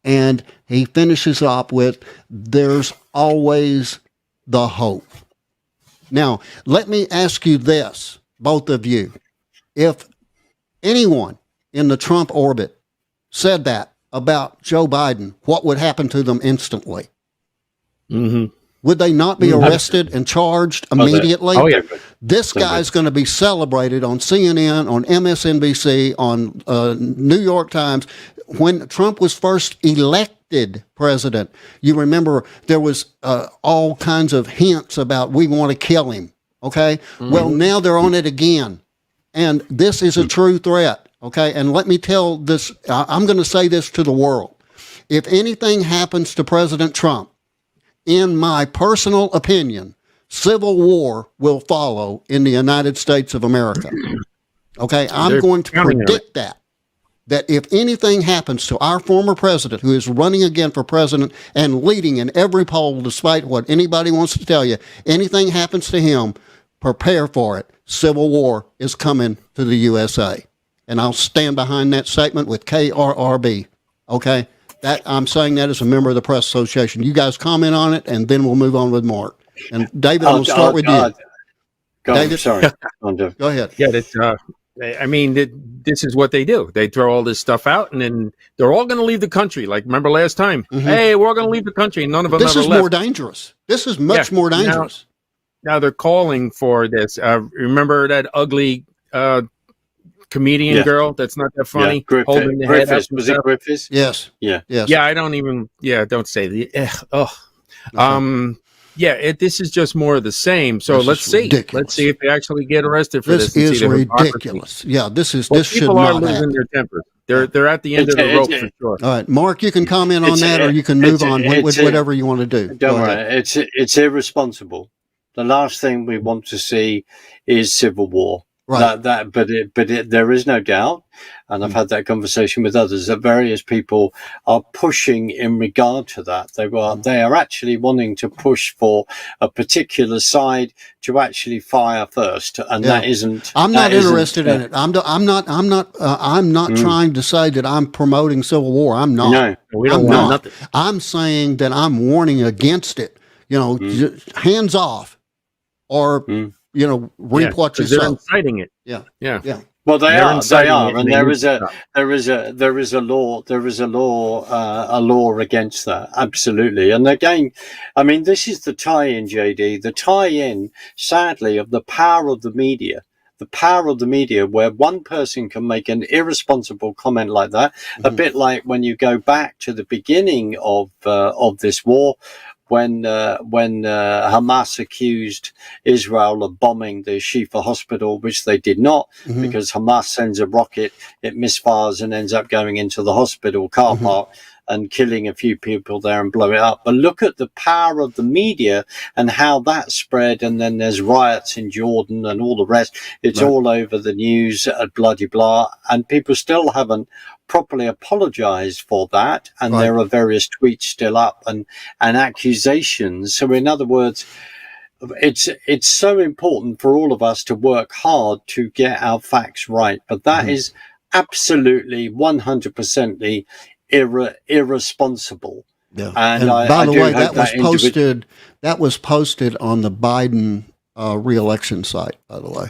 And he finishes up with, there's always the hope. Now, let me ask you this, both of you. If anyone in the Trump orbit said that about Joe Biden, what would happen to them instantly? Mm-hmm. Would they not be arrested and charged immediately? Oh, yeah. This guy's going to be celebrated on CNN, on MSNBC, on New York Times. When Trump was first elected president, you remember there was all kinds of hints about we want to kill him. Okay? Mm-hmm. Well, now they're on it again. And this is a true threat. Okay? And let me tell this, I'm going to say this to the world. If anything happens to President Trump, in my personal opinion, civil war will follow in the United States of America. Okay, I'm going to predict that if anything happens to our former president, who is running again for president and leading in every poll, despite what anybody wants to tell you, anything happens to him, prepare for it. Civil war is coming to the USA. And I'll stand behind that statement with KRRB. Okay? That I'm saying that as a member of the Press Association. You guys comment on it, and then we'll move on with Mark. And David, I'm going to start with you. David, sorry. Go ahead. Yeah, that's, I mean, this is what they do. They throw all this stuff out, and then they're all going to leave the country. Like, remember last time? Mm-hmm. Hey, we're all going to leave the country. None of them This ever is left. more dangerous. This is much more dangerous. Now they're calling for this. Remember that ugly comedian girl that's not that funny, holding the head up. Was it Griffiths? Yes. Yeah. Yes. Yeah, I don't even. Yeah, don't say the. This is just more of the same. So let's see. Ridiculous. Let's see if they actually get arrested for this. This is ridiculous. Yeah, this should not happen. People are losing their temper. They're at the end of the rope for sure. All right, Mark, you can comment on that, or you can move on with whatever you want to do. Don't worry. It's irresponsible. The last thing we want to see is civil war. Right. But there is no doubt, and I've had that conversation with others, that various people are pushing in regard to that. They are actually wanting to push for a particular side to actually fire first, and that isn't. I'm not interested in it. I'm not trying to say that I'm promoting civil war. I'm not. No, we don't want nothing. I'm saying that I'm warning against it. Hands off, or. Reap what you sow. They're inciting it. Yeah. Well, they are, and there is a law against that. Absolutely. And again, I mean, this is the tie-in, JD, the tie-in, sadly, of the power of the media. The power of the media, where one person can make an irresponsible comment like that, a bit like when you go back to the beginning of this war, when Hamas accused Israel of bombing the Shifa hospital, which they did not, because Hamas sends a rocket, it misfires and ends up going into the hospital car park and killing a few people there and blow it up. But look at the power of the media and how that spread. And then there's riots in Jordan and all the rest. It's all over the news, bloody blah. And people still haven't properly apologized for that. And there are various tweets still up and accusations. So in other words, it's so important for all of us to work hard to get our facts right. But that is absolutely 100% irresponsible. Yeah. And by the way, that was posted on the Biden re-election site, by the way.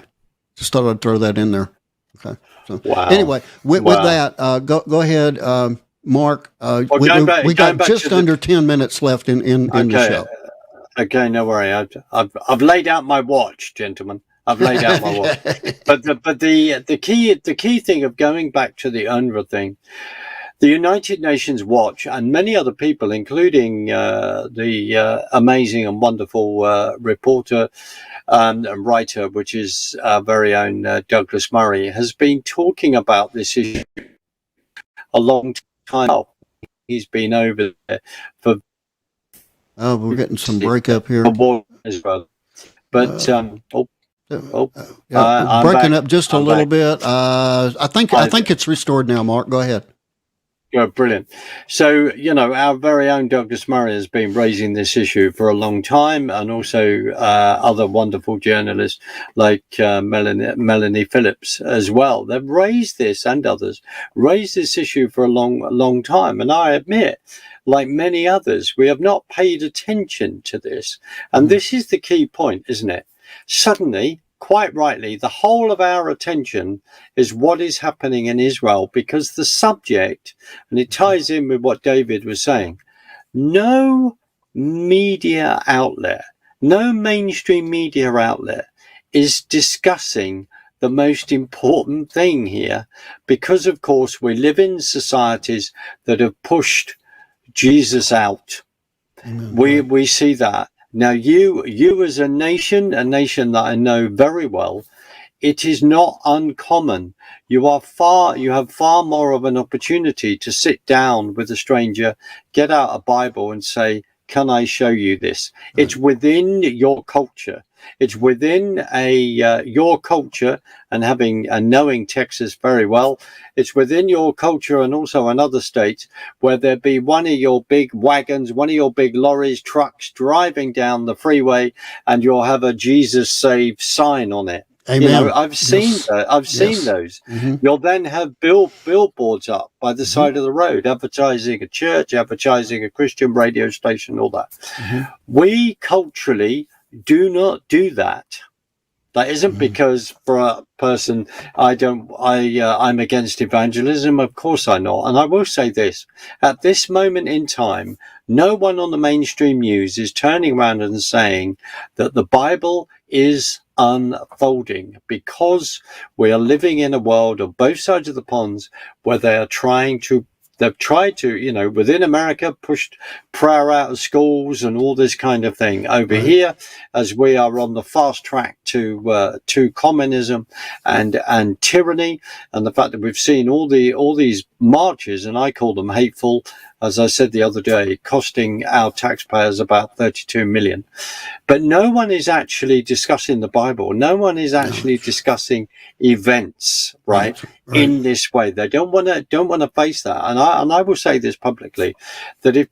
Just thought I'd throw that in there. Okay. So anyway, with that, go ahead, Mark, Well, we got going back just to under 10 minutes left in the show. Okay, no worry. I've laid out my watch, gentlemen. I've laid out my watch. But the key thing of going back to the UNRWA thing, the United Nations Watch and many other people, including the amazing and wonderful reporter and writer, which is our very own Douglas Murray, has been talking about this issue a long time now. He's been over there for. Oh, we're getting some breakup here. As well. But breaking up just a little bit. I think it's restored now. Mark, go ahead. Yeah, brilliant. So, our very own Douglas Murray has been raising this issue for a long time, and also other wonderful journalists like Melanie Phillips as well. They've raised this, and others raised this issue for a long time. And I admit, like many others, we have not paid attention to this. And this is the key point, isn't it? Suddenly, quite rightly, the whole of our attention is what is happening in Israel, because the subject, and it ties in with what David was saying, no media outlet, no mainstream media outlet is discussing the most important thing here, because, of course, we live in societies that have pushed Jesus out. We see that. Now, you as a nation that I know very well, it is not uncommon. You have far more of an opportunity to sit down with a stranger, get out a Bible and say, can I show you this? Right. It's within your culture. It's within your culture, and knowing Texas very well, it's within your culture, and also in other states where there be one of your big wagons, one of your big lorries, trucks driving down the freeway, and you'll have a Jesus Save sign on it. Amen. I've seen that. I've seen those. Mm-hmm. You'll then have billboards up by the side of the road, advertising a church, advertising a Christian radio station, all that. Mm-hmm. We culturally do not do that. That isn't because for a person I'm against evangelism. Of course I'm not. And I will say this, at this moment in time, no one on the mainstream news is turning around and saying that the Bible is unfolding, because we are living in a world of both sides of the ponds where they've tried to, within America, pushed prayer out of schools and all this kind of thing. Over here, as we are on the fast track to communism and tyranny, and the fact that we've seen all these marches, and I call them hateful, as I said the other day, costing our taxpayers about 32 million. But no one is actually discussing the Bible. No one is actually discussing events, right? In this way. They don't want to face that. And I will say this publicly, that if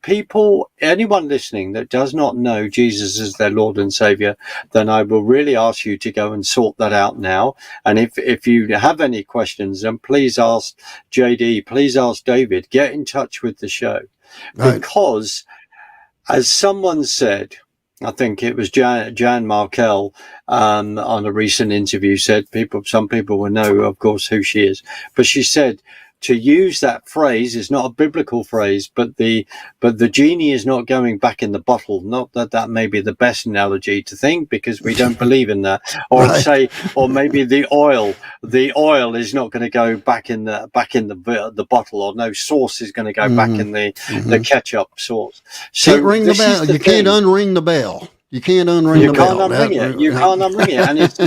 anyone listening that does not know Jesus as their Lord and Savior, then I will really ask you to go and sort that out now. And if you have any questions, then please ask JD, please ask David, get in touch with the show. Because, as someone said, I think it was Jan Markell on a recent interview, said some people will know, of course, who she is. But she said, to use that phrase is not a biblical phrase, but the genie is not going back in the bottle. Not that may be the best analogy to think, because we don't believe in that. Or or maybe the oil is not going to go back in the bottle, or no sauce is going to go back in the ketchup sauce. So can't ring the bell. You can't unring the bell. You can't unring the bell. You can't unring it. And it's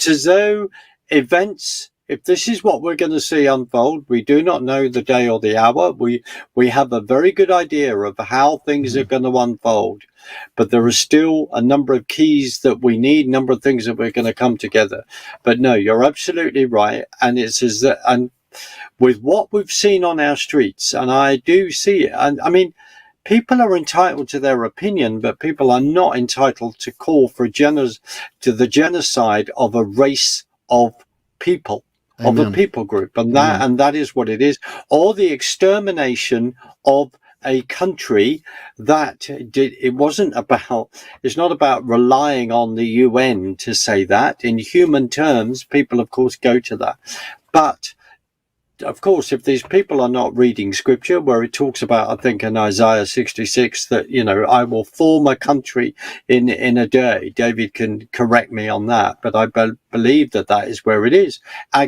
as though events. If this is what we're going to see unfold, we do not know the day or the hour. We have a very good idea of how things are going to unfold, but there are still a number of keys that we need, number of things that we're going to come together. But no, you're absolutely right. And and with what we've seen on our streets, and I do see it, and I mean, people are entitled to their opinion, but people are not entitled to call for the genocide of a race of people. Amen. Of a people group, and that is what it is, or the extermination of a country that it's not about relying on the UN to say that. In human terms, people of course go to that, but of course, if these people are not reading scripture, where it talks about, I think in Isaiah 66, that, I will form a country in a day. David can correct me on that, but I believe that is where it is.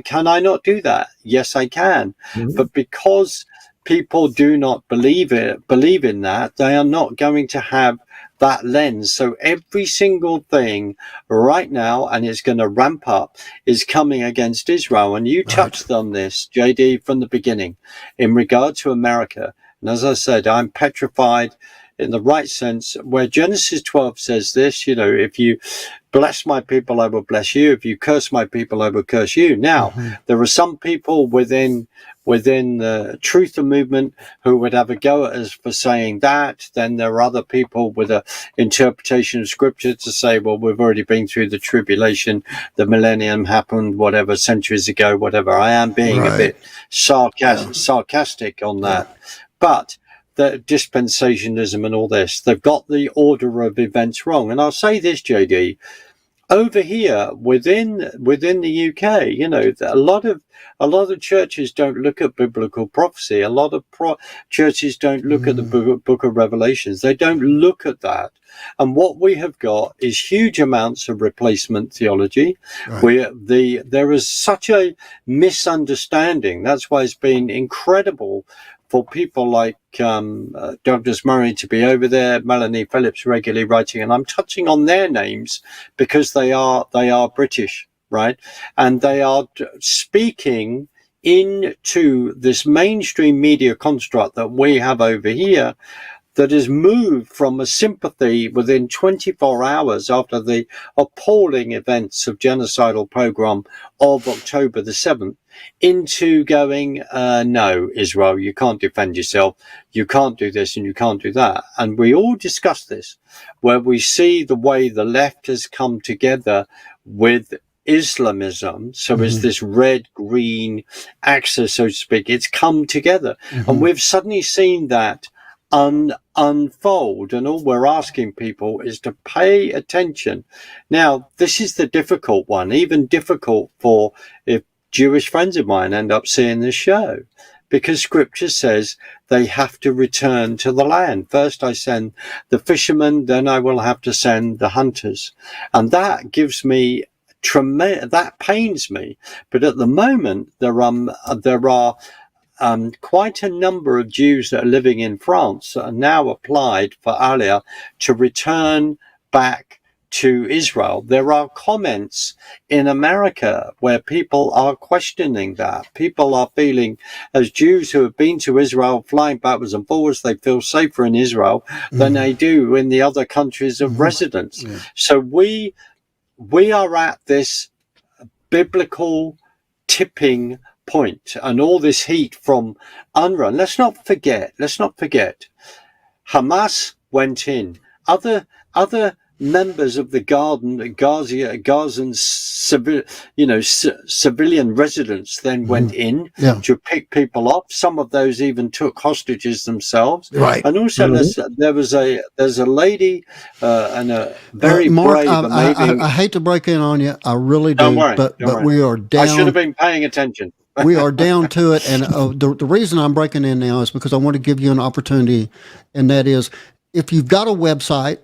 Can I not do that? Yes, I can. But because people do not believe in that, they are not going to have that lens. So every single thing right now, and it's going to ramp up, is coming against Israel. And you touched on this, JD, from the beginning in regard to America. And as I said, I'm petrified in the right sense, where Genesis 12 says this, if you bless my people, I will bless you. If you curse my people, I will curse you. Now, there are some people within the Truther movement who would have a go at us for saying that. Then there are other people with an interpretation of scripture to say, well, we've already been through the tribulation, the millennium happened, whatever, centuries ago, whatever. I am being a bit sarcastic on that. But the dispensationalism and all this, they've got the order of events wrong. And I'll say this, JD, over here within the UK, a lot of churches don't look at biblical prophecy. A lot of churches don't look at the book of Revelations. They don't look at that. And what we have got is huge amounts of replacement theology. There is such a misunderstanding. That's why it's been incredible for people like Douglas Murray to be over there, Melanie Phillips regularly writing, and I'm touching on their names because they are British, right? And they are speaking into this mainstream media construct that we have over here, that has moved from a sympathy within 24 hours after the appalling events of genocidal pogrom of October the 7th into going, no, Israel, you can't defend yourself, you can't do this and you can't do that. And we all discuss this, where we see the way the left has come together with Islamism. So it's this red-green axis, so to speak. It's come together. And we've suddenly seen that unfold, and all we're asking people is to pay attention. Now, this is the difficult one, even difficult for if Jewish friends of mine end up seeing this show, because scripture says they have to return to the land. First I send the fishermen, then I will have to send the hunters. And that gives me that pains me. But at the moment, there are quite a number of Jews that are living in France that are now applied for Aliyah to return back to Israel. There are comments in America where people are questioning that. People are feeling, as Jews who have been to Israel, flying backwards and forwards, they feel safer in Israel than they do in the other countries of residence. So we are at this biblical tipping point, and all this heat from UNRWA. And let's not forget, Hamas went in. Other members of the Gazan civilian residents then went in to pick people up. Some of those even took hostages themselves. Right. And also there's a lady and a very Mark, brave, amazing. I hate to break in on you. I really do. Don't worry, but we are down. I should have been paying attention. We are down to it. And the reason I'm breaking in now is because I want to give you an opportunity. And that is, if you've got a website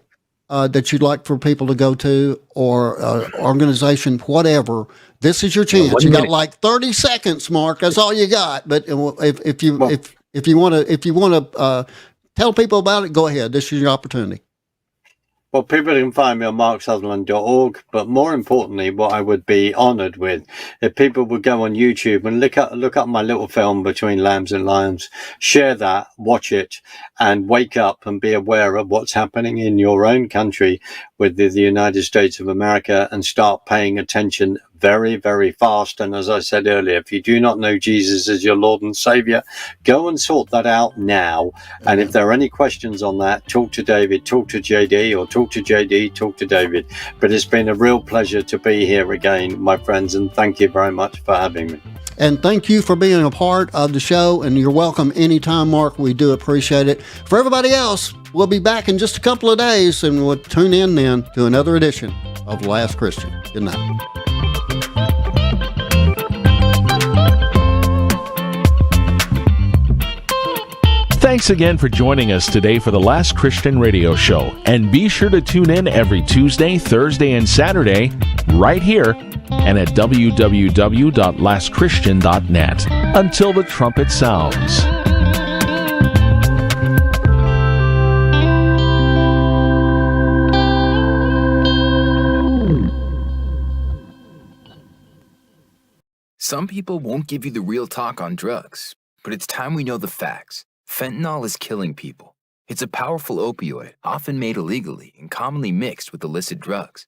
that you'd like for people to go to, or organization, whatever, this is your chance. You got like 30 seconds, Mark. That's all you got. But if you want to tell people about it, go ahead. This is your opportunity. Well, people can find me on marksutherland.org, but more importantly, what I would be honored with, if people would go on YouTube and look up my little film, Between Lambs and Lions, share that, watch it, and wake up and be aware of what's happening in your own country with the United States of America, and start paying attention very, very fast. And as I said earlier, if you do not know Jesus as your Lord and Savior, go and sort that out now. And if there are any questions on that, talk to David, talk to JD, or talk to JD, talk to David. But it's been a real pleasure to be here again, my friends, and thank you very much for having me. And thank you for being a part of the show, and you're welcome anytime, Mark. We do appreciate it. For everybody else, we'll be back in just a couple of days, and we'll tune in then to another edition of Last Christian. Good night. Thanks again for joining us today for the Last Christian Radio Show. And be sure to tune in every Tuesday, Thursday, and Saturday right here and at www.lastchristian.net. Until the trumpet sounds. Some people won't give you the real talk on drugs, but it's time we know the facts. Fentanyl is killing people. It's a powerful opioid, often made illegally and commonly mixed with illicit drugs.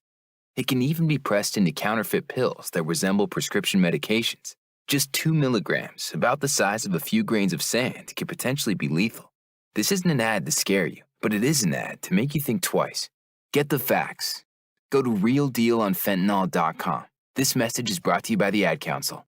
It can even be pressed into counterfeit pills that resemble prescription medications. Just 2 milligrams, about the size of a few grains of sand, can potentially be lethal. This isn't an ad to scare you, but it is an ad to make you think twice. Get the facts. Go to realdealonfentanyl.com. This message is brought to you by the Ad Council.